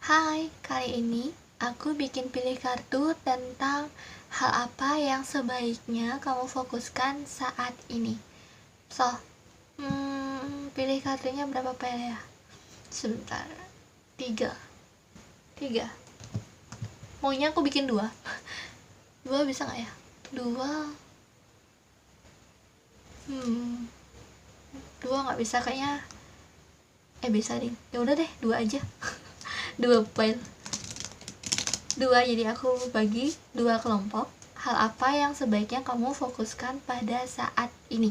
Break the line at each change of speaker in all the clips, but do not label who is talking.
Hai, kali ini aku bikin pilih kartu tentang hal apa yang sebaiknya kamu fokuskan saat ini. Pilih kartunya berapa pil ya? Sebentar, 3. Maunya aku bikin 2. 2 bisa nggak ya? 2 nggak bisa kayaknya. Bisa deh. Ya udah deh, 2 aja. 2 pil. 2, jadi aku bagi 2 kelompok. Hal apa yang sebaiknya kamu fokuskan pada saat ini?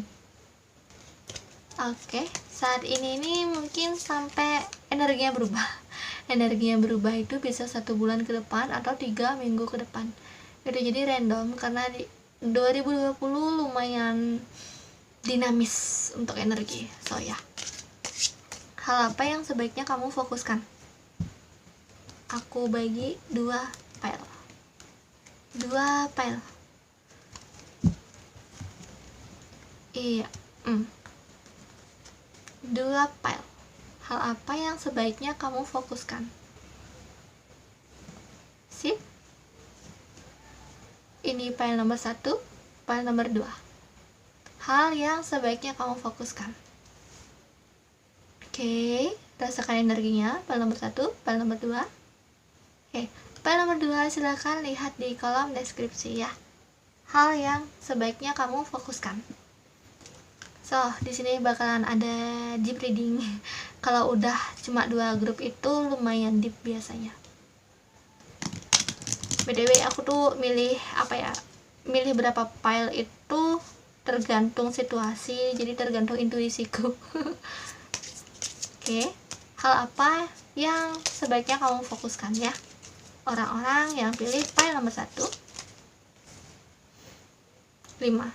Oke, saat ini mungkin sampai energinya berubah. Energinya berubah itu bisa 1 bulan ke depan atau 3 minggu ke depan. Itu jadi random karena di 2020 lumayan dinamis untuk energi. Ya. Hal apa yang sebaiknya kamu fokuskan? Aku bagi 2 pile. 2 pile. Iya. 2 pile. Hal apa yang sebaiknya kamu fokuskan? Sip. Ini pile nomor 1, pile nomor 2. Hal yang sebaiknya kamu fokuskan. Oke, rasakan energinya. Pile nomor 1, pile nomor 2. Oke, pile nomor 2 silahkan lihat di kolom deskripsi ya. Hal yang sebaiknya kamu fokuskan. Di sini bakalan ada deep reading. Kalau udah cuma 2 grup itu lumayan deep biasanya. BTW aku tuh milih berapa file itu tergantung situasi, jadi tergantung intuisiku. Oke, hal apa yang sebaiknya kamu fokuskan ya? Orang-orang yang pilih file nomor 1. 5.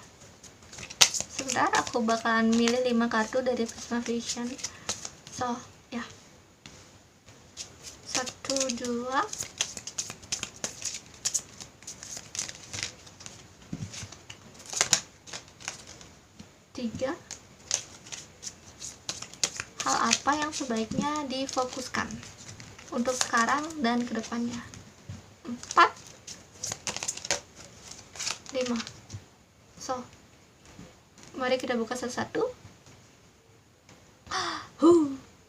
Sebentar, aku bakalan milih 5 kartu dari Prisma Vision. Ya. 1, 2, 3. Hal apa yang sebaiknya difokuskan untuk sekarang dan kedepannya? 4, 5. Mari kita buka satu-satu.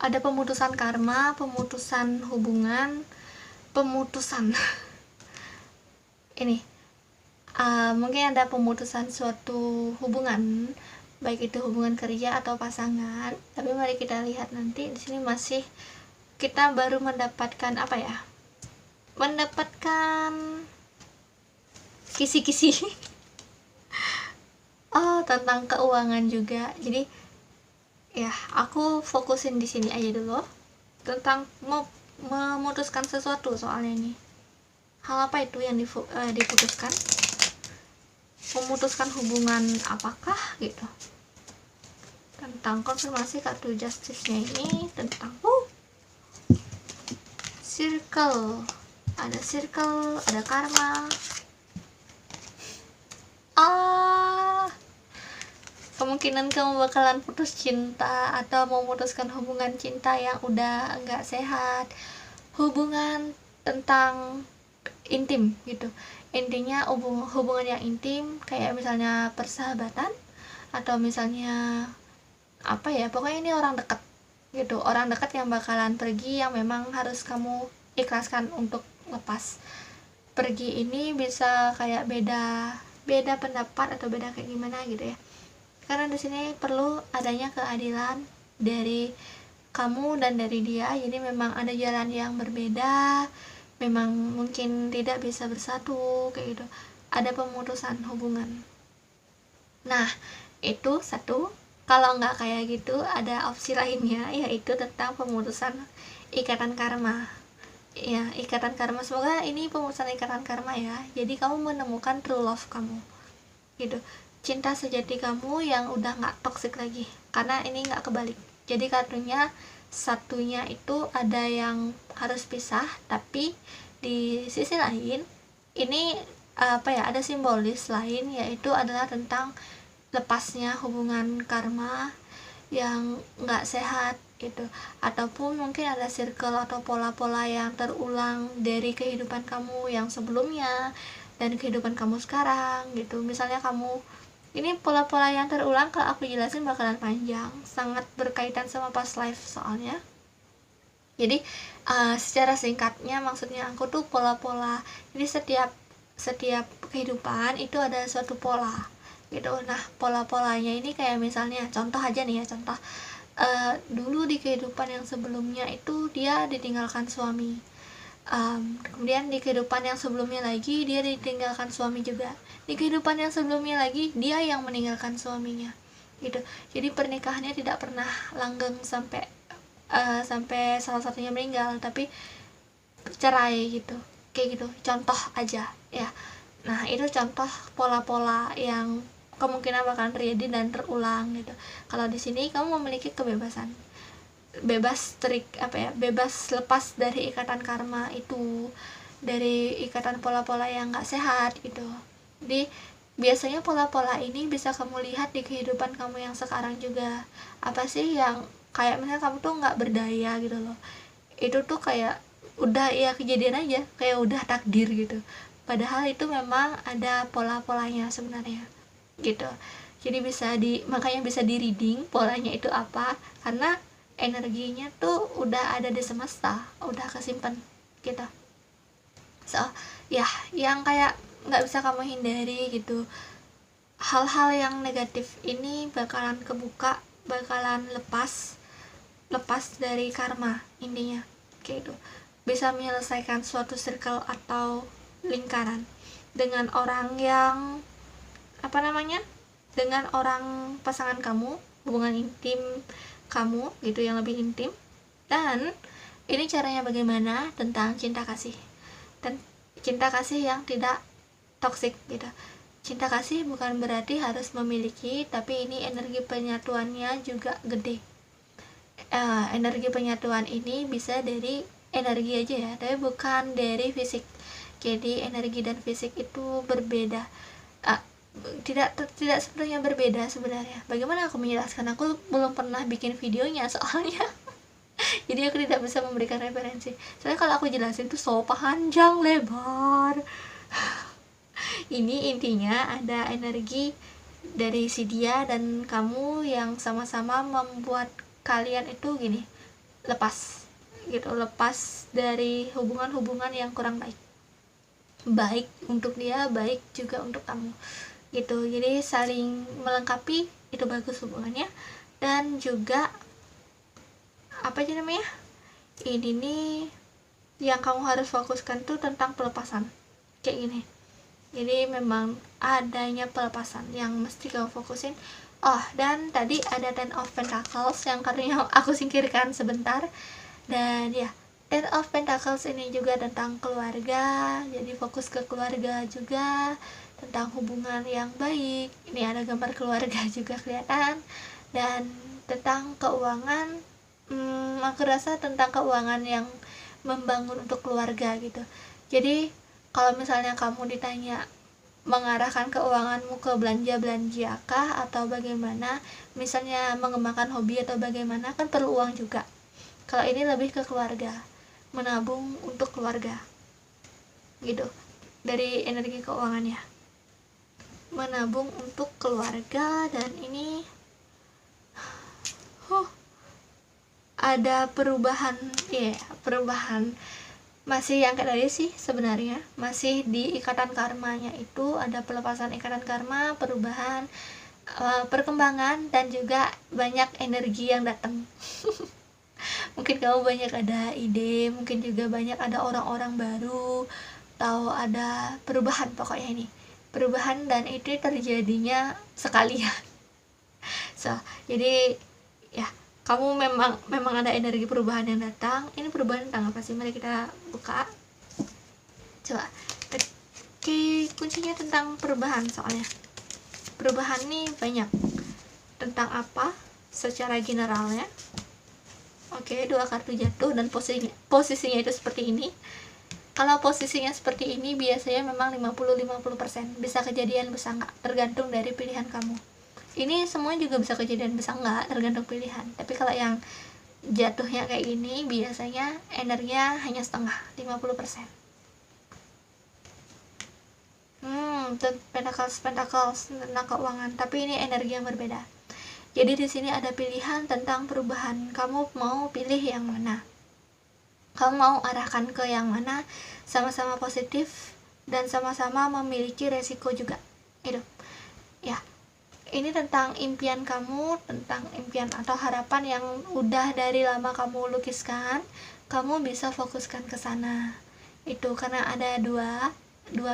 Ada pemutusan karma, pemutusan hubungan, pemutusan. Ini mungkin ada pemutusan suatu hubungan, baik itu hubungan kerja atau pasangan. Tapi mari kita lihat nanti. Di sini masih kita baru mendapatkan mendapatkan kisi-kisi. Tentang keuangan juga. Jadi ya, aku fokusin di sini aja dulu tentang memutuskan sesuatu. Soalnya ini hal apa itu yang diputuskan? Memutuskan hubungan apakah gitu? Tentang konfirmasi kartu justice-nya ini tentang circle. Ada circle, ada karma. Kemungkinan kamu bakalan putus cinta atau memutuskan hubungan cinta yang udah nggak sehat, hubungan tentang intim gitu. Intinya hubungan yang intim, kayak misalnya persahabatan atau misalnya pokoknya ini orang dekat gitu, orang dekat yang bakalan pergi, yang memang harus kamu ikhlaskan untuk lepas. Pergi ini bisa kayak beda pendapat atau beda kayak gimana gitu ya. Karena di sini perlu adanya keadilan dari kamu dan dari dia. Jadi memang ada jalan yang berbeda, memang mungkin tidak bisa bersatu kayak gitu. Ada pemutusan hubungan. Nah, itu 1. Kalau nggak kayak gitu, ada opsi lainnya, yaitu tentang pemutusan ikatan karma. Ya, ikatan karma. Semoga ini pemutusan ikatan karma ya. Jadi kamu menemukan true love kamu gitu, cinta sejati kamu yang udah nggak toksik lagi. Karena ini nggak kebalik. Jadi kartunya satunya itu ada yang harus pisah, tapi di sisi lain ini ada simbolis lain, yaitu adalah tentang lepasnya hubungan karma yang nggak sehat itu. Ataupun mungkin ada circle atau pola-pola yang terulang dari kehidupan kamu yang sebelumnya dan kehidupan kamu sekarang gitu. Misalnya kamu, ini pola-pola yang terulang kalau aku jelasin bakalan panjang, sangat berkaitan sama past life soalnya. Jadi secara singkatnya maksudnya aku tuh pola-pola, jadi setiap kehidupan itu ada suatu pola gitu. Nah, pola-polanya ini kayak misalnya contoh aja nih ya, contoh dulu di kehidupan yang sebelumnya itu dia ditinggalkan suami, kemudian di kehidupan yang sebelumnya lagi dia ditinggalkan suami juga, di kehidupan yang sebelumnya lagi dia yang meninggalkan suaminya gitu. Jadi pernikahannya tidak pernah langgeng sampai sampai salah satunya meninggal, tapi cerai gitu, kayak gitu, contoh aja ya. Nah, itu contoh pola-pola yang kemungkinan bakalan terjadi dan terulang gitu. Kalau di sini kamu memiliki kebebasan, bebas bebas lepas dari ikatan karma itu, dari ikatan pola-pola yang gak sehat gitu. Jadi biasanya pola-pola ini bisa kamu lihat di kehidupan kamu yang sekarang juga. Apa sih yang kayak misalnya kamu tuh nggak berdaya gitu loh, itu tuh kayak udah ya kejadian aja, kayak udah takdir gitu, padahal itu memang ada pola-polanya sebenarnya gitu. Jadi makanya bisa di reading polanya itu apa, karena energinya tuh udah ada di semesta, udah kesimpan gitu. So ya, yang kayak nggak bisa kamu hindari gitu, hal-hal yang negatif ini bakalan kebuka, bakalan lepas dari karma intinya kayak itu. Bisa menyelesaikan suatu circle atau lingkaran dengan orang yang dengan orang pasangan kamu, hubungan intim kamu gitu, yang lebih intim. Dan ini caranya bagaimana tentang cinta kasih, dan cinta kasih yang tidak toksik gitu. Cinta kasih bukan berarti harus memiliki, tapi ini energi penyatuannya juga gede. Energi penyatuan ini bisa dari energi aja ya, tapi bukan dari fisik. Jadi energi dan fisik itu berbeda, tidak sebenarnya berbeda sebenarnya. Bagaimana aku menjelaskan, aku belum pernah bikin videonya soalnya jadi aku tidak bisa memberikan referensi, soalnya kalau aku jelasin tuh so panjang lebar. Ini intinya ada energi dari si dia dan kamu yang sama-sama membuat kalian itu gini, lepas gitu, lepas dari hubungan-hubungan yang kurang baik untuk dia, baik juga untuk kamu gitu. Jadi saling melengkapi, itu bagus hubungannya. Dan juga ini nih yang kamu harus fokuskan tuh tentang pelepasan kayak gini. Jadi memang adanya pelepasan yang mesti kamu fokusin. Dan tadi ada Ten of Pentacles yang karena aku singkirkan sebentar. Dan ya, Ten of Pentacles ini juga tentang keluarga, jadi fokus ke keluarga juga, tentang hubungan yang baik. Ini ada gambar keluarga juga kelihatan. Dan tentang keuangan, aku rasa tentang keuangan yang membangun untuk keluarga gitu. Jadi kalau misalnya kamu ditanya mengarahkan keuanganmu ke belanja kah atau bagaimana, misalnya mengembangkan hobi atau bagaimana, kan perlu uang juga. Kalau ini lebih ke keluarga, menabung untuk keluarga gitu, dari energi keuangannya, menabung untuk keluarga. Dan ini ada perubahan masih yang kayak tadi sih sebenarnya, masih di ikatan karmanya itu ada pelepasan ikatan karma, perubahan, perkembangan, dan juga banyak energi yang datang. Mungkin kamu banyak ada ide, mungkin juga banyak ada orang-orang baru, atau ada perubahan, pokoknya ini perubahan, dan itu terjadinya sekalian. Jadi ya, kamu memang ada energi perubahan yang datang. Ini perubahan tentang apa sih? Mari kita buka. Coba. Oke, kuncinya tentang perubahan, soalnya perubahan nih banyak. Tentang apa? Secara generalnya. Oke, 2 kartu jatuh dan posisinya itu seperti ini. Kalau posisinya seperti ini biasanya memang 50-50%. Bisa kejadian, bisa enggak, tergantung dari pilihan kamu. Ini semua juga bisa kejadian, bisa enggak, tergantung pilihan. Tapi kalau yang jatuhnya kayak gini, biasanya energinya hanya setengah, 50%. Pentacles tentang keuangan, tapi ini energi yang berbeda. Jadi di sini ada pilihan tentang perubahan. Kamu mau pilih yang mana? Kamu mau arahkan ke yang mana? Sama-sama positif dan sama-sama memiliki resiko juga. Itu. Ya. Ini tentang impian kamu, tentang impian atau harapan yang udah dari lama kamu lukiskan. Kamu bisa fokuskan ke sana. Itu karena ada dua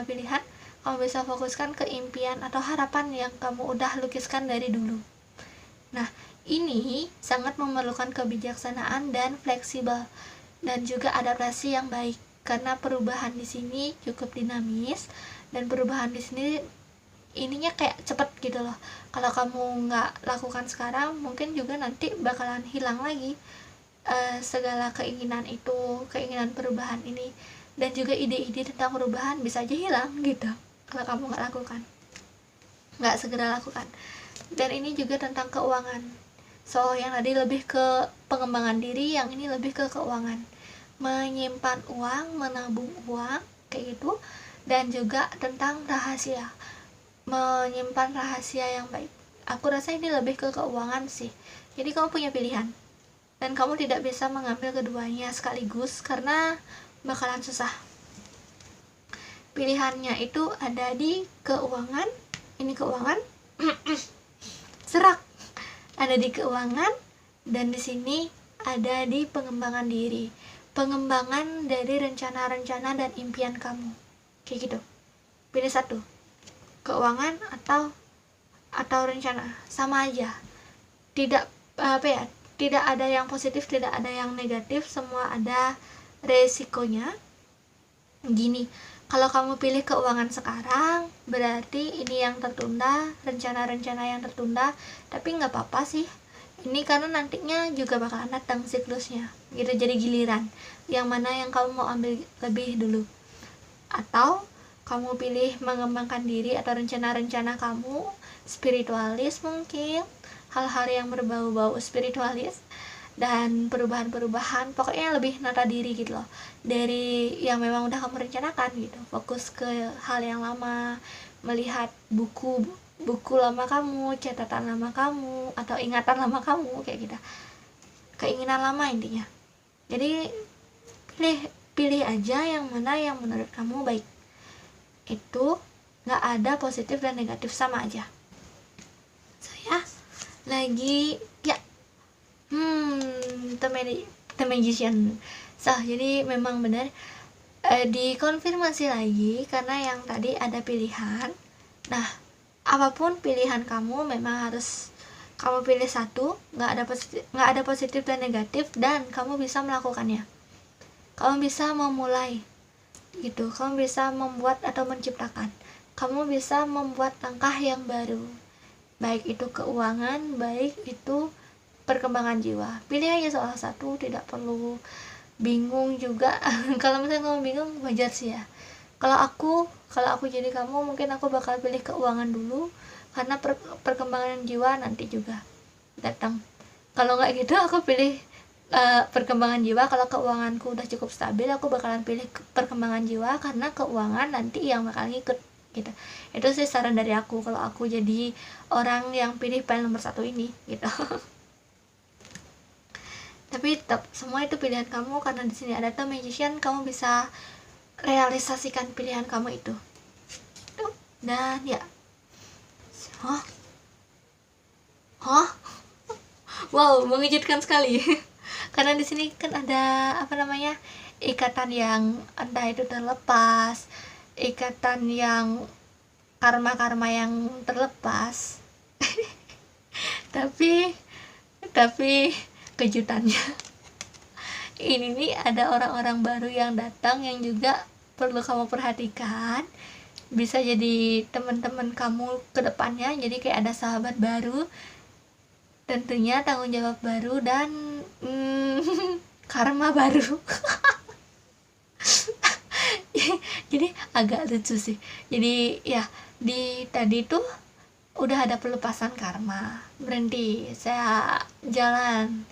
pilihan. Kamu bisa fokuskan ke impian atau harapan yang kamu udah lukiskan dari dulu. Nah, ini sangat memerlukan kebijaksanaan dan fleksibel dan juga adaptasi yang baik karena perubahan di sini cukup dinamis dan perubahan di sini ininya kayak cepet gitu loh. Kalau kamu nggak lakukan sekarang, mungkin juga nanti bakalan hilang lagi segala keinginan itu, keinginan perubahan ini, dan juga ide-ide tentang perubahan bisa aja hilang gitu kalau kamu nggak segera lakukan. Dan ini juga tentang keuangan. So yang tadi lebih ke pengembangan diri, yang ini lebih ke keuangan, menyimpan uang, menabung uang kayak gitu, dan juga tentang rahasia, menyimpan rahasia yang baik. Aku rasa ini lebih ke keuangan sih. Jadi kamu punya pilihan dan kamu tidak bisa mengambil keduanya sekaligus karena bakalan susah. Pilihannya itu ada di keuangan, ini keuangan serak, ada di keuangan, dan di sini ada di pengembangan diri, pengembangan dari rencana-rencana dan impian kamu, kayak gitu. Pilih satu, keuangan atau rencana, sama aja, tidak tidak ada yang positif, tidak ada yang negatif, semua ada resikonya. Gini, kalau kamu pilih keuangan sekarang, berarti ini yang tertunda, rencana-rencana yang tertunda, tapi nggak apa-apa sih. Ini karena nantinya juga bakalan datang siklusnya, gitu, jadi giliran. Yang mana yang kamu mau ambil lebih dulu. Atau kamu pilih mengembangkan diri atau rencana-rencana kamu, spiritualis mungkin, hal-hal yang berbau-bau spiritualis, dan perubahan-perubahan, pokoknya lebih nata diri gitu loh, dari yang memang udah kamu rencanakan gitu. Fokus ke hal yang lama, melihat buku lama kamu, catatan lama kamu, atau ingatan lama kamu, kayak gitu, keinginan lama intinya. Jadi pilih aja yang mana yang menurut kamu baik. Itu nggak ada positif dan negatif, sama aja. Saya lagi ya The Magician. Jadi memang benar dikonfirmasi lagi karena yang tadi ada pilihan. Nah, apapun pilihan kamu memang harus kamu pilih satu, nggak ada positif dan negatif, dan kamu bisa melakukannya. Kamu bisa memulai gitu, kamu bisa membuat atau menciptakan, kamu bisa membuat langkah yang baru, baik itu keuangan, baik itu perkembangan jiwa. Pilih aja salah satu, tidak perlu bingung juga. Kalau misalnya kamu bingung, wajar sih ya. Kalau aku jadi kamu, mungkin aku bakal pilih keuangan dulu karena perkembangan jiwa nanti juga datang. Kalau nggak gitu, aku pilih perkembangan jiwa. Kalau keuanganku udah cukup stabil, aku bakalan pilih perkembangan jiwa karena keuangan nanti yang bakal ngikut gitu. Itu sih saran dari aku kalau aku jadi orang yang pilih plan nomor 1 ini gitu. Tapi tetap semua itu pilihan kamu, karena di sini ada The Magician, kamu bisa realisasikan pilihan kamu itu. Dan ya, wow, mengejutkan sekali. Karena di sini kan ada ikatan yang entah itu terlepas, ikatan yang karma yang terlepas. tapi kejutannya ini nih, ada orang-orang baru yang datang yang juga perlu kamu perhatikan. Bisa jadi teman-teman kamu ke depannya, jadi kayak ada sahabat baru, tentunya tanggung jawab baru, dan karma baru. Jadi agak lucu sih. Jadi ya, di tadi tuh udah ada pelepasan karma, berhenti, saya jalan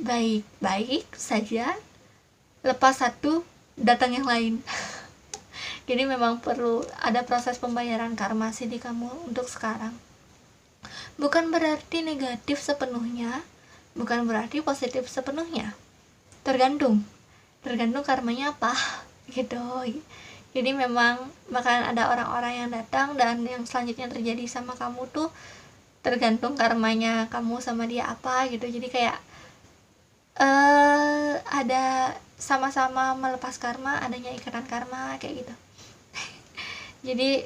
baik-baik saja, lepas satu datang yang lain. Jadi memang perlu ada proses pembayaran karma sih di kamu untuk sekarang. Bukan berarti negatif sepenuhnya, bukan berarti positif sepenuhnya, tergantung karmanya apa gitu. Jadi memang bakalan ada orang-orang yang datang, dan yang selanjutnya terjadi sama kamu tuh tergantung karmanya kamu sama dia apa gitu. Jadi kayak ada sama-sama melepas karma, adanya ikatan karma kayak gitu. Jadi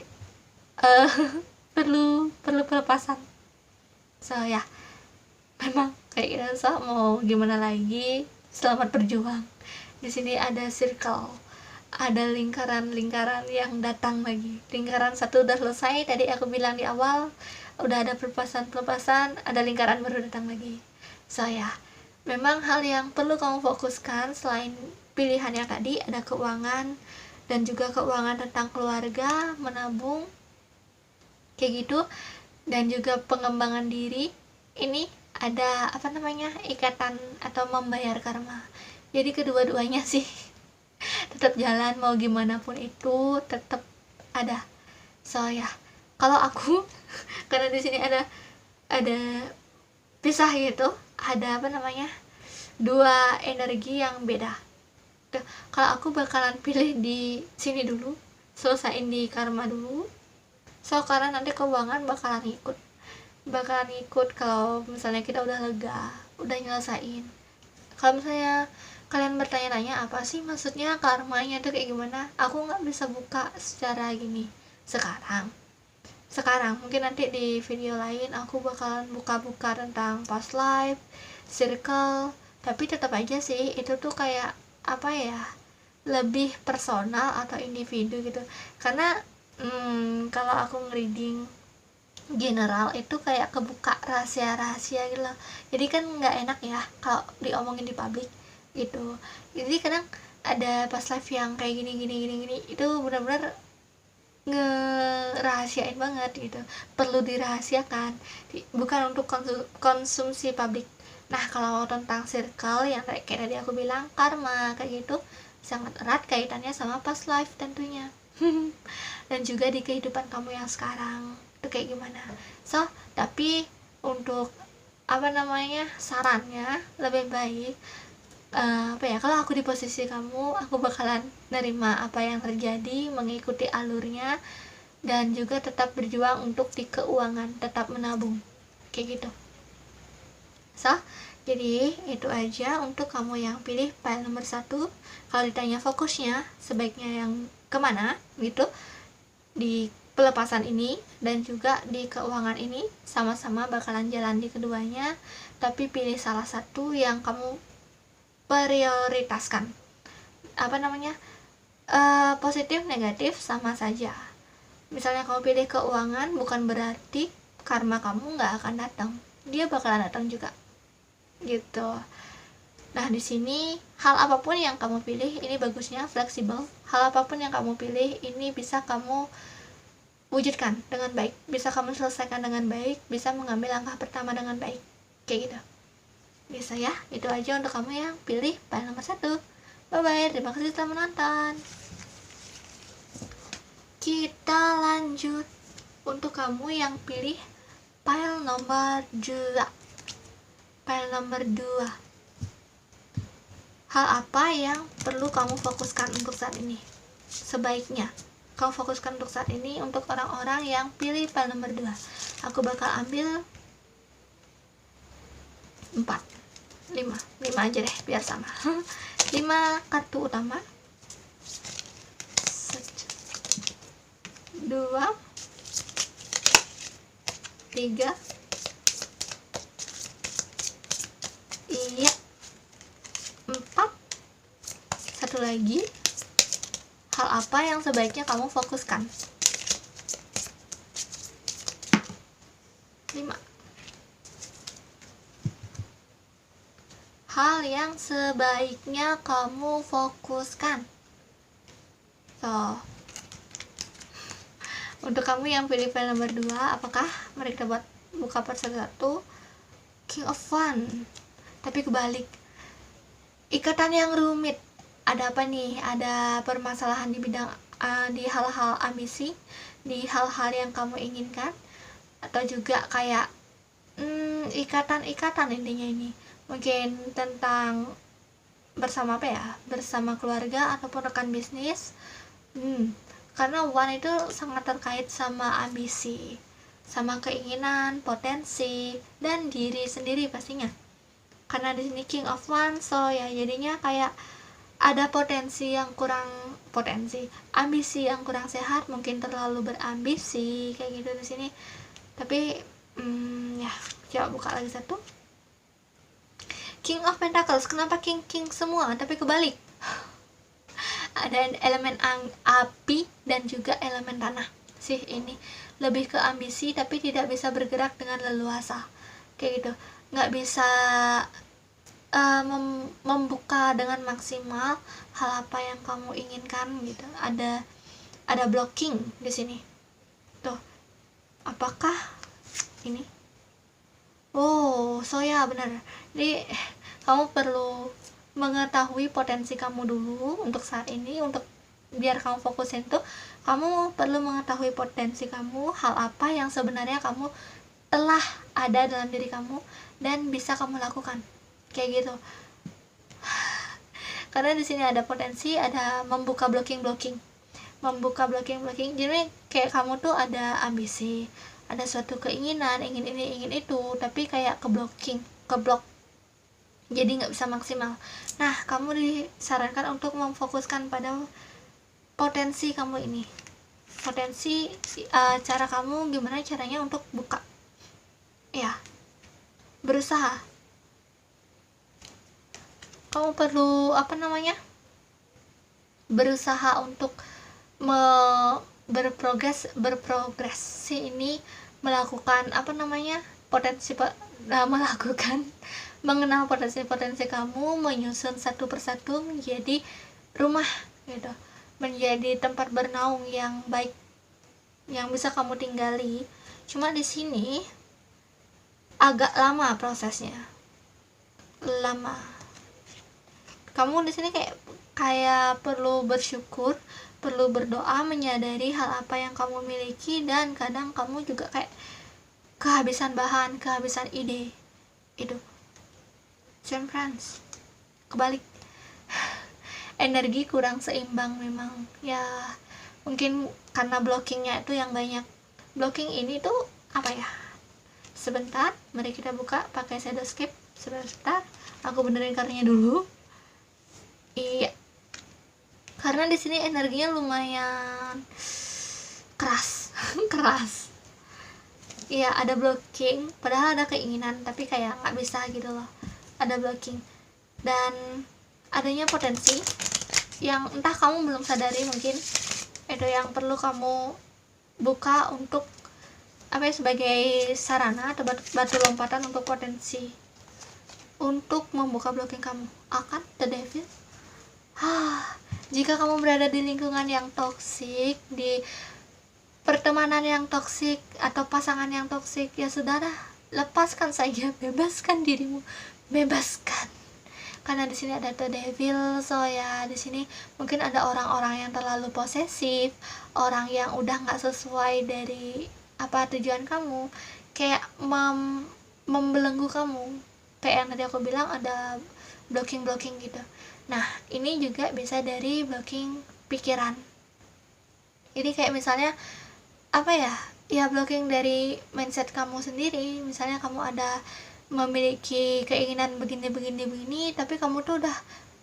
perlu pelepasan. So ya, memang kayak gitu. So mau gimana lagi, selamat berjuang. Di sini ada circle, ada lingkaran yang datang lagi. Lingkaran satu udah selesai, tadi aku bilang di awal udah ada pelepasan, ada lingkaran baru datang lagi. So ya, memang hal yang perlu kamu fokuskan selain pilihan yang tadi, ada keuangan dan juga keuangan tentang keluarga, menabung kayak gitu, dan juga pengembangan diri. Ini ada ikatan atau membayar karma. Jadi kedua-duanya sih tetap jalan, mau gimana pun itu tetap ada. So ya, kalau aku karena di sini ada pisah gitu, ada dua energi yang beda. Kalau aku bakalan pilih di sini dulu, selesain di karma dulu. So karena nanti keuangan bakalan ikut kalau misalnya kita udah lega, udah nyelesain. Kalau misalnya kalian bertanya-tanya apa sih maksudnya karmanya tuh kayak gimana, aku nggak bisa buka secara gini sekarang. Mungkin nanti di video lain aku bakalan buka-buka tentang past life, circle. Tapi tetap aja sih itu tuh kayak lebih personal atau individu gitu. Karena kalau aku nge-reading general itu kayak kebuka rahasia-rahasia gitu loh. Jadi kan nggak enak ya kalau diomongin di publik gitu. Jadi kadang ada past life yang kayak gini itu benar-benar ngerahasiain banget gitu, perlu dirahasiakan, bukan untuk konsumsi publik. Nah kalau tentang circle yang kayak tadi aku bilang, karma kayak gitu, sangat erat kaitannya sama past life tentunya. Dan juga di kehidupan kamu yang sekarang itu kayak gimana. So tapi untuk sarannya lebih baik kalau aku di posisi kamu, aku bakalan nerima apa yang terjadi, mengikuti alurnya, dan juga tetap berjuang untuk di keuangan, tetap menabung kayak gitu. So jadi itu aja untuk kamu yang pilih file nomor 1. Kalau ditanya fokusnya sebaiknya yang kemana gitu, di pelepasan ini dan juga di keuangan ini, sama-sama bakalan jalan di keduanya, tapi pilih salah satu yang kamu prioritaskan. Positif negatif sama saja. Misalnya kamu pilih keuangan, bukan berarti karma kamu nggak akan datang, dia bakalan datang juga gitu. Nah di sini hal apapun yang kamu pilih ini bagusnya fleksibel. Hal apapun yang kamu pilih ini bisa kamu wujudkan dengan baik, bisa kamu selesaikan dengan baik, bisa mengambil langkah pertama dengan baik kayak gitu. Bisa ya, itu aja untuk kamu yang pilih file nomor 1. Bye bye, terima kasih telah menonton. Kita lanjut untuk kamu yang pilih file nomor 2. File nomor 2. Hal apa yang perlu kamu fokuskan untuk saat ini? Sebaiknya kamu fokuskan untuk saat ini untuk orang-orang yang pilih file nomor 2. Aku bakal ambil 5 aja deh biar sama. 5 kartu utama. 2 3 iya 4. Satu lagi, hal apa yang sebaiknya kamu fokuskan? 5. Hal yang sebaiknya kamu fokuskan. So, untuk kamu yang pilih file nomor 2, apakah mari kita buka part 1. King of Fun. tapi kebalik. Ikatan yang rumit, ada apa nih? Ada permasalahan di bidang di hal-hal ambisi, di hal-hal yang kamu inginkan, atau juga kayak ikatan-ikatan intinya ini mungkin tentang bersama apa ya, bersama keluarga ataupun rekan bisnis. Karena one itu sangat terkait sama ambisi, sama keinginan, potensi, dan diri sendiri pastinya. Karena di sini King of One, so ya jadinya kayak ada ambisi yang kurang sehat, mungkin terlalu berambisi kayak gitu di sini. Tapi ya coba buka lagi satu. King of Pentacles, kenapa king semua tapi kebalik? Ada elemen api dan juga elemen tanah sih. Ini lebih ke ambisi tapi tidak bisa bergerak dengan leluasa kayak gitu, nggak bisa membuka dengan maksimal hal apa yang kamu inginkan gitu. Ada blocking di sini tuh. Apakah ini? Oh, so ya benar. Jadi kamu perlu mengetahui potensi kamu dulu untuk saat ini. Untuk biar kamu fokusin tuh, kamu perlu mengetahui potensi kamu, hal apa yang sebenarnya kamu telah ada dalam diri kamu dan bisa kamu lakukan kayak gitu. Karena di sini ada potensi, ada membuka blocking. Jadi kayak kamu tuh ada ambisi, ada suatu keinginan, ingin ini ingin itu, tapi kayak keblok, jadi nggak bisa maksimal. Nah, kamu disarankan untuk memfokuskan pada potensi kamu ini. Potensi cara kamu gimana caranya untuk buka ya, berusaha. Kamu perlu berusaha untuk berprogres sih ini, melakukan mengenal potensi kamu, menyusun satu persatu menjadi rumah gitu, menjadi tempat bernaung yang baik yang bisa kamu tinggali. Cuma di sini agak lama prosesnya, kamu di sini kayak perlu bersyukur, perlu berdoa, menyadari hal apa yang kamu miliki, dan kadang kamu juga kayak kehabisan bahan, kehabisan ide itu. Temperance kebalik, energi kurang seimbang memang ya, mungkin karena blockingnya itu yang banyak. Blocking ini tuh apa ya? Sebentar, mari kita buka pakai shadowscape. Sebentar, aku benerin kartunya dulu. Iya, karena di sini energinya lumayan keras. Iya, ada blocking, padahal ada keinginan tapi kayak nggak bisa gitu loh. Ada blocking dan adanya potensi yang entah kamu belum sadari, mungkin itu yang perlu kamu buka untuk sebagai sarana atau batu lompatan untuk potensi untuk membuka blocking kamu. Akan the devil. Jika kamu berada di lingkungan yang toksik, di pertemanan yang toksik atau pasangan yang toksik, ya sudahlah, lepaskan saja, bebaskan dirimu, bebaskan. Karena di sini ada the devil, so ya di sini mungkin ada orang-orang yang terlalu posesif, orang yang udah nggak sesuai dari apa tujuan kamu, kayak membelenggu kamu, kayak yang tadi aku bilang ada blocking gitu. Nah, ini juga bisa dari blocking pikiran. Jadi kayak misalnya ya blocking dari mindset kamu sendiri. Misalnya kamu ada memiliki keinginan begini, tapi kamu tuh udah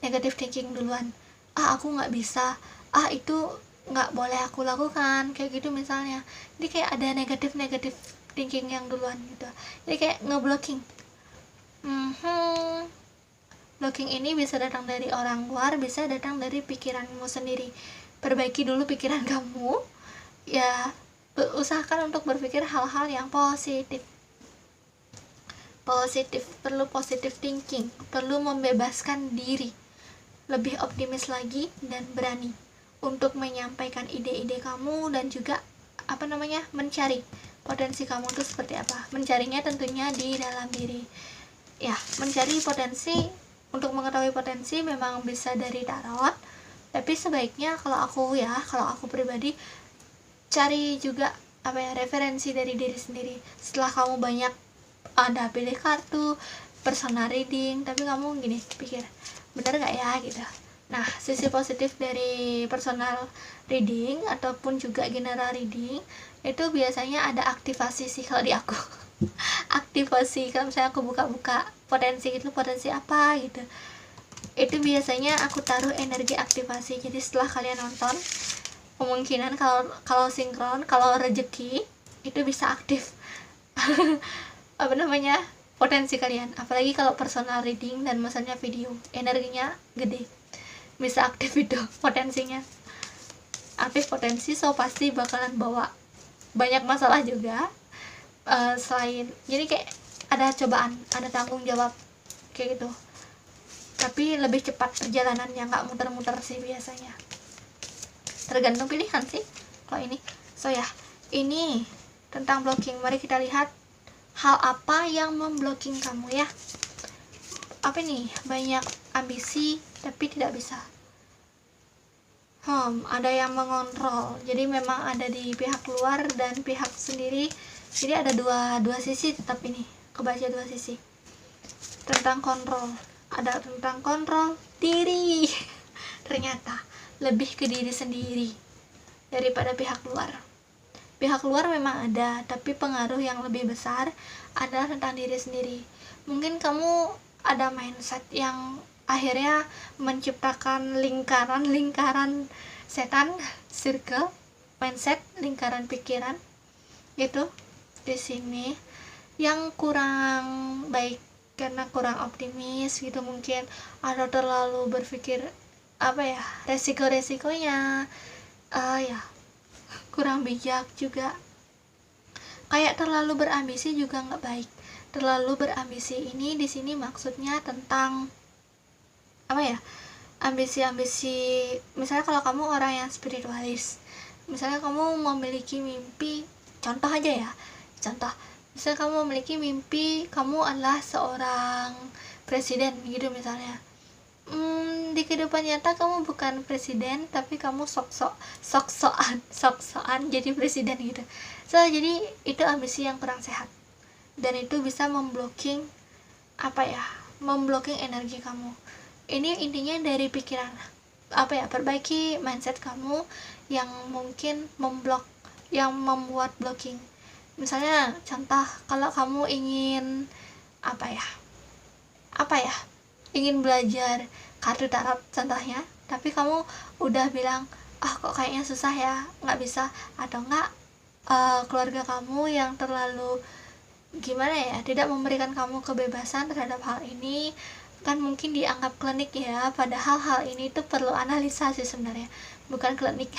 negative thinking duluan. Aku nggak bisa, itu nggak boleh aku lakukan, kayak gitu misalnya. Jadi kayak ada negative thinking yang duluan gitu. Jadi kayak ngeblocking. Blocking ini bisa datang dari orang luar, bisa datang dari pikiranmu sendiri. Perbaiki dulu pikiran kamu ya, usahakan untuk berpikir hal-hal yang positif, perlu positive thinking, perlu membebaskan diri, lebih optimis lagi dan berani untuk menyampaikan ide-ide kamu, dan juga mencari potensi kamu itu seperti apa. Mencarinya tentunya di dalam diri. Ya, mencari potensi, untuk mengetahui potensi memang bisa dari tarot, tapi sebaiknya kalau aku pribadi cari juga referensi dari diri sendiri. Setelah kamu banyak ada pilih kartu personal reading, tapi kamu gini pikir, bener nggak ya gitu. Nah, sisi positif dari personal reading ataupun juga general reading itu biasanya ada aktivasi sih kalau di aku. Aktivasi, kalau misalnya aku buka-buka potensi gitu, potensi apa gitu, itu biasanya aku taruh energi aktivasi. Jadi setelah kalian nonton, kemungkinan kalau sinkron, kalau rezeki itu bisa aktif potensi kalian. Apalagi kalau personal reading dan misalnya video, energinya gede, bisa aktif itu potensinya. Aktif potensi, so pasti bakalan bawa banyak masalah juga. Selain jadi kayak ada cobaan, ada tanggung jawab kayak gitu, tapi lebih cepat perjalanannya, nggak muter-muter sih biasanya. Tergantung pilihan sih kalau ini. So ya, ini tentang blocking. Mari kita lihat hal apa yang memblocking kamu ya. Apa nih? Banyak ambisi tapi tidak bisa. Ada yang mengontrol. Jadi memang ada di pihak luar dan pihak sendiri. Jadi ada dua sisi, tetap ini kebaca dua sisi. Tentang kontrol. Ada tentang kontrol diri. Ternyata lebih ke diri sendiri daripada pihak luar. Pihak luar memang ada, tapi pengaruh yang lebih besar adalah tentang diri sendiri. Mungkin kamu ada mindset yang akhirnya menciptakan lingkaran setan, circle, mindset, lingkaran pikiran gitu di sini yang kurang baik karena kurang optimis gitu mungkin, atau terlalu berpikir resiko-resikonya, ya kurang bijak juga. Kayak terlalu berambisi juga nggak baik. Terlalu berambisi ini di sini maksudnya tentang ambisi-ambisi. Misalnya kalau kamu orang yang spiritualis, misalnya kamu memiliki mimpi, contoh misalnya kamu memiliki mimpi kamu adalah seorang presiden gitu misalnya. Di kehidupan nyata kamu bukan presiden, tapi kamu sok-sokan jadi presiden gitu. So jadi itu ambisi yang kurang sehat, dan itu bisa memblocking energi kamu. Ini intinya dari pikiran, perbaiki mindset kamu yang mungkin yang membuat blocking. Misalnya contoh, kalau kamu ingin ingin belajar kartu tarot contohnya, tapi kamu udah bilang kok kayaknya susah ya, nggak bisa, atau enggak keluarga kamu yang terlalu tidak memberikan kamu kebebasan terhadap hal ini, kan mungkin dianggap klinik ya, padahal hal ini tuh perlu analisa sih sebenarnya, bukan klinik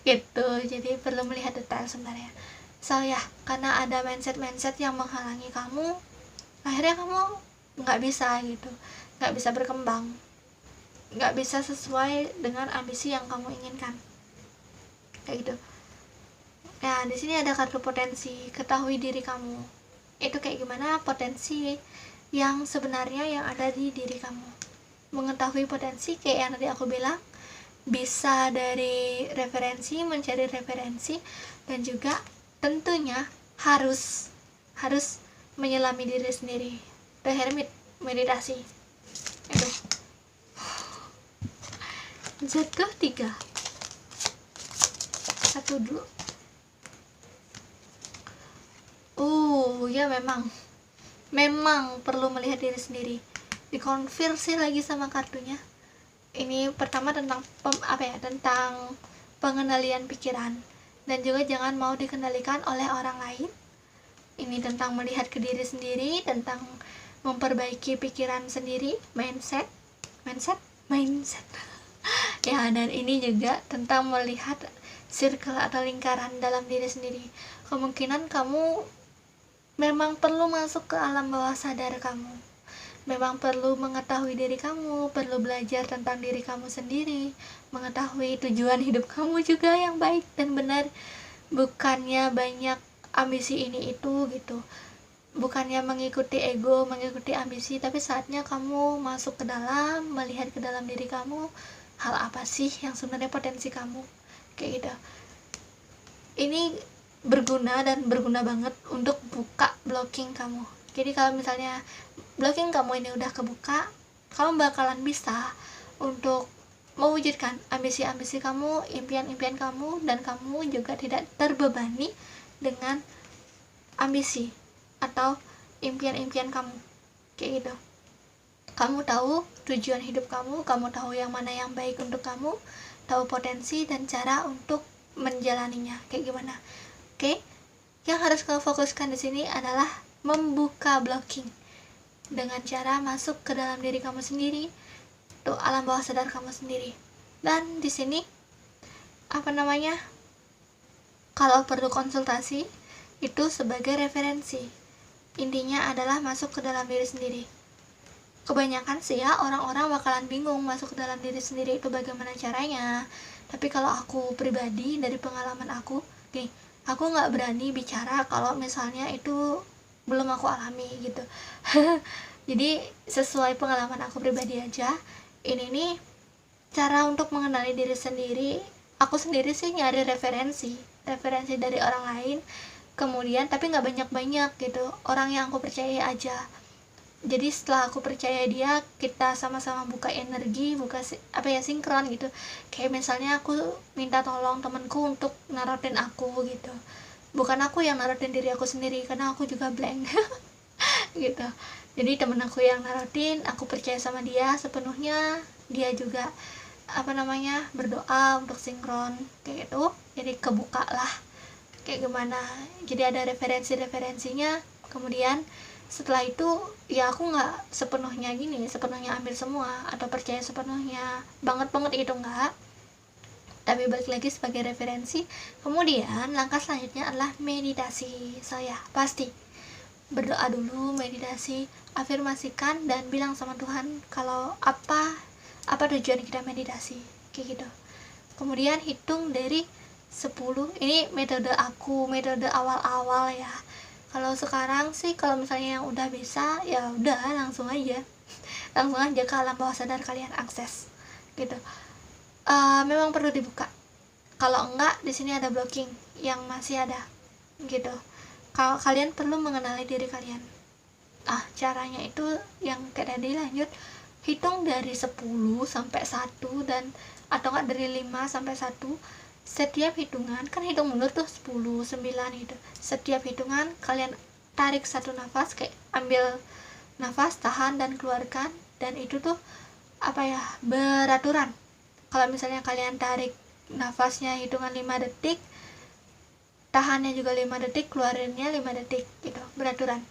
gitu. Jadi perlu melihat detail sebenarnya. So ya, karena ada mindset yang menghalangi kamu, akhirnya kamu nggak bisa berkembang, nggak bisa sesuai dengan ambisi yang kamu inginkan kayak gitu. Nah, di sini ada kartu potensi. Ketahui diri kamu itu kayak gimana, potensi yang sebenarnya yang ada di diri kamu. Mengetahui potensi kayak yang tadi aku bilang, bisa dari referensi, mencari referensi, dan juga tentunya harus menyelami diri sendiri. The Hermit, meditasi itu. Jatuh 3 1 dulu. Ya memang perlu melihat diri sendiri. Dikonversi lagi sama kartunya. Ini pertama tentang tentang pengendalian pikiran, dan juga jangan mau dikendalikan oleh orang lain. Ini tentang melihat ke diri sendiri, tentang memperbaiki pikiran sendiri, mindset ya, dan ini juga tentang melihat circle atau lingkaran dalam diri sendiri. Kemungkinan kamu memang perlu masuk ke alam bawah sadar kamu, memang perlu mengetahui diri kamu, perlu belajar tentang diri kamu sendiri, mengetahui tujuan hidup kamu juga yang baik dan benar, bukannya banyak ambisi ini itu gitu. bukannya mengikuti ego, mengikuti ambisi, tapi saatnya kamu masuk ke dalam, melihat ke dalam diri kamu, hal apa sih yang sebenarnya potensi kamu, kayak gitu. Ini berguna dan berguna banget untuk buka blocking kamu. Jadi kalau misalnya blocking kamu ini udah kebuka, kamu bakalan bisa untuk mewujudkan ambisi-ambisi kamu, impian-impian kamu, dan kamu juga tidak terbebani dengan ambisi atau impian-impian kamu, kayak gitu. Kamu tahu tujuan hidup kamu tahu yang mana yang baik untuk kamu, tahu potensi dan cara untuk menjalaninya kayak gimana. Oke? Yang harus kamu fokuskan di sini adalah membuka blocking dengan cara masuk ke dalam diri kamu sendiri, tuh alam bawah sadar kamu sendiri. Dan di sini kalau perlu konsultasi itu sebagai referensi. Intinya adalah masuk ke dalam diri sendiri. Kebanyakan sih ya orang-orang bakalan bingung masuk ke dalam diri sendiri itu bagaimana caranya. Tapi kalau aku pribadi, dari pengalaman aku nih, aku nggak berani bicara kalau misalnya itu belum aku alami gitu. Jadi sesuai pengalaman aku pribadi aja, ini nih cara untuk mengenali diri sendiri. Aku sendiri sih nyari referensi dari orang lain, kemudian tapi nggak banyak-banyak gitu, orang yang aku percaya aja. Jadi setelah aku percaya dia, kita sama-sama buka energi, sinkron gitu. Kayak misalnya aku minta tolong temanku untuk narotin aku gitu, bukan aku yang narotin diri aku sendiri karena aku juga blank. Gitu. Jadi temen aku yang narotin, aku percaya sama dia sepenuhnya, dia juga berdoa untuk sinkron kayak gitu. Jadi kebuka lah kayak gimana, jadi ada referensinya. Kemudian setelah itu ya aku nggak sepenuhnya ambil semua atau percaya sepenuhnya banget gitu, nggak, tapi balik lagi sebagai referensi. Kemudian langkah selanjutnya adalah meditasi. Saya pasti berdoa dulu, meditasi, afirmasikan dan bilang sama Tuhan kalau apa tujuan kita meditasi kayak gitu. Kemudian hitung dari 10. Ini metode awal-awal ya. Kalau sekarang sih kalau misalnya yang udah bisa ya udah langsung aja ke alam bawah sadar kalian akses gitu. Memang perlu dibuka. Kalau enggak, di sini ada blocking yang masih ada gitu. Kalau kalian perlu mengenali diri kalian. Caranya itu yang kayak tadi, lanjut hitung dari 10 sampai 1 dan atau enggak dari 5 sampai 1. Setiap hitungan, kan hitung mundur tuh 10, 9 gitu. Setiap hitungan kalian tarik satu nafas, kayak ambil nafas, tahan dan keluarkan, dan itu tuh beraturan. Kalau misalnya kalian tarik nafasnya hitungan 5 detik, tahannya juga 5 detik, keluarinnya 5 detik gitu, beraturan.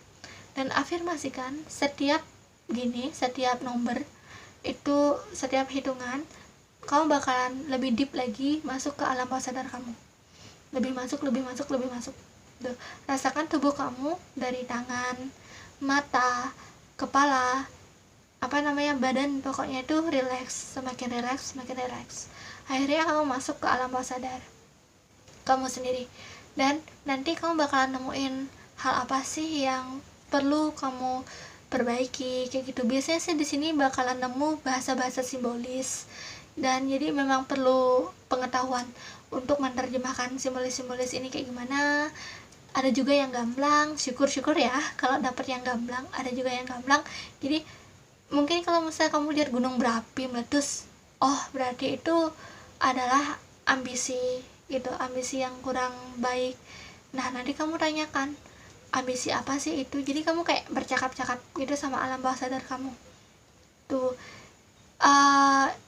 Dan afirmasikan setiap nomor itu, setiap hitungan kamu bakalan lebih deep lagi masuk ke alam bawah sadar kamu, lebih masuk. Tuh, rasakan tubuh kamu dari tangan, mata, kepala, badan, pokoknya itu relax, semakin relax. Akhirnya kamu masuk ke alam bawah sadar kamu sendiri, dan nanti kamu bakalan nemuin hal apa sih yang perlu kamu perbaiki kayak gitu. Biasanya sih di sini bakalan nemu bahasa-bahasa simbolis, dan jadi memang perlu pengetahuan untuk menerjemahkan simbolis ini kayak gimana. Ada juga yang gamblang, syukur ya kalau dapet yang gamblang. Ada juga yang gamblang, jadi mungkin kalau misalnya kamu lihat gunung berapi meletus, berarti itu adalah ambisi gitu, ambisi yang kurang baik. Nah, nanti kamu tanyakan ambisi apa sih itu, jadi kamu kayak bercakap-cakap gitu sama alam bawah sadar kamu tuh.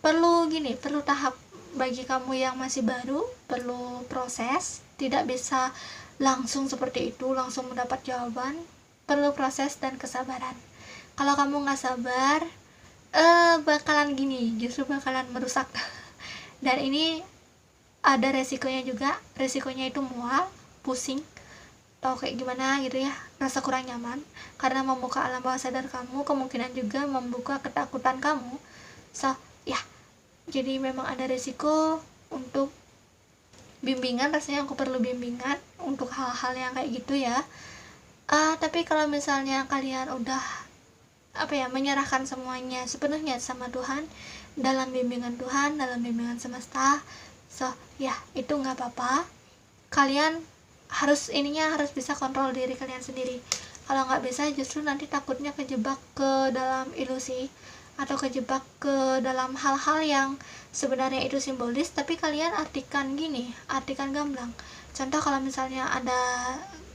Perlu tahap. Bagi kamu yang masih baru, perlu proses, tidak bisa langsung seperti itu, langsung mendapat jawaban. Perlu proses dan kesabaran. Kalau kamu nggak sabar, justru bakalan merusak. Dan ini ada resikonya juga. Resikonya itu mual, pusing, atau kayak gimana gitu ya, rasa kurang nyaman. Karena membuka alam bawah sadar kamu kemungkinan juga membuka ketakutan kamu. Jadi memang ada resiko untuk bimbingan. Rasanya aku perlu bimbingan untuk hal-hal yang kayak gitu ya. Tapi kalau misalnya kalian udah menyerahkan semuanya sepenuhnya sama Tuhan, dalam bimbingan Tuhan, dalam bimbingan semesta, so ya itu nggak apa-apa. Kalian harus bisa kontrol diri kalian sendiri. Kalau nggak bisa, justru nanti takutnya kejebak ke dalam ilusi atau kejebak ke dalam hal-hal yang sebenarnya itu simbolis, tapi kalian artikan gamblang. Contoh, kalau misalnya ada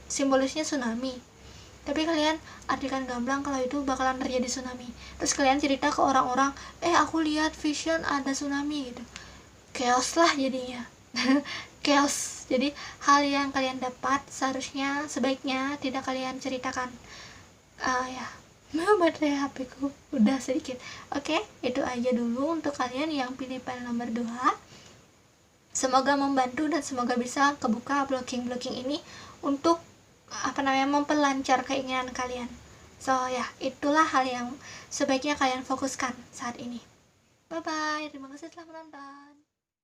simbolisnya tsunami, tapi kalian artikan gamblang kalau itu bakalan terjadi tsunami, terus kalian cerita ke orang-orang, aku lihat vision ada tsunami gitu. Chaos lah jadinya. Chaos. Jadi hal yang kalian dapat sebaiknya tidak kalian ceritakan. Ya baterai HP ku udah sedikit. Oke, itu aja dulu untuk kalian yang pilih file nomor 2. Semoga membantu dan semoga bisa kebuka blocking ini untuk memperlancar keinginan kalian. So ya, itulah hal yang sebaiknya kalian fokuskan saat ini. Bye bye, terima kasih telah menonton.